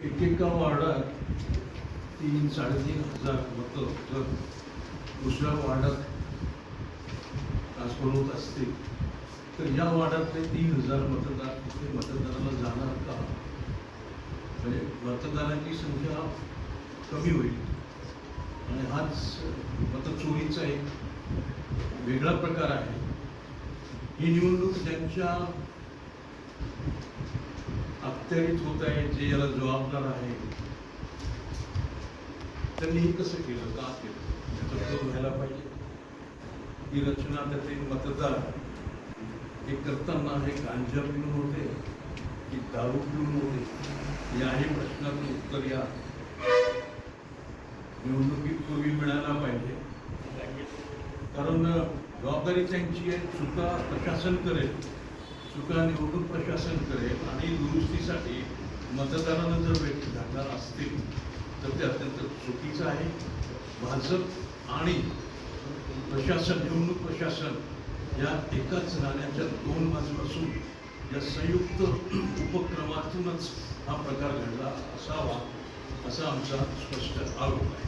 एकेका वार्डात 3-3.5 मतं जर दुसऱ्या वार्डात ट्रान्सफर होत असतील तर या वार्डातले 3,000 मतदार तिथे मतदानाला जाणार का? म्हणजे मतदारांची संख्या कमी होईल आणि हाच मतचोरीचा एक वेगळा प्रकार आहे. ही निवडणूक ज्यांच्या अखत्यारीत होत आहे, जे याला जबाबदार आहे, त्यांनी हे कसं केलं, का केलं, याचा शोध व्हायला पाहिजे. ही रचना त्याचे मतदार हे करताना हे गांजा पिऊन होते की दारू पिऊन होते, याही प्रश्नाचं उत्तर या निवडणुकीपूर्वी मिळायला पाहिजे. कारण जबाबदारी त्यांची आहे. चुका प्रशासन करेल, चुका निवडणूक प्रशासन करेल आणि दुरुस्तीसाठी मतदारांना जर व्यक्ती घालणार असतील तर ते अत्यंत चुकीचं आहे. भाजप आणि प्रशासन, निवडणूक प्रशासन या एकाच नाण्याच्या दोन बाजू असून या संयुक्त उपक्रमातूनच हा प्रकार घडला असावा असा आमचा स्पष्ट आरोप आहे.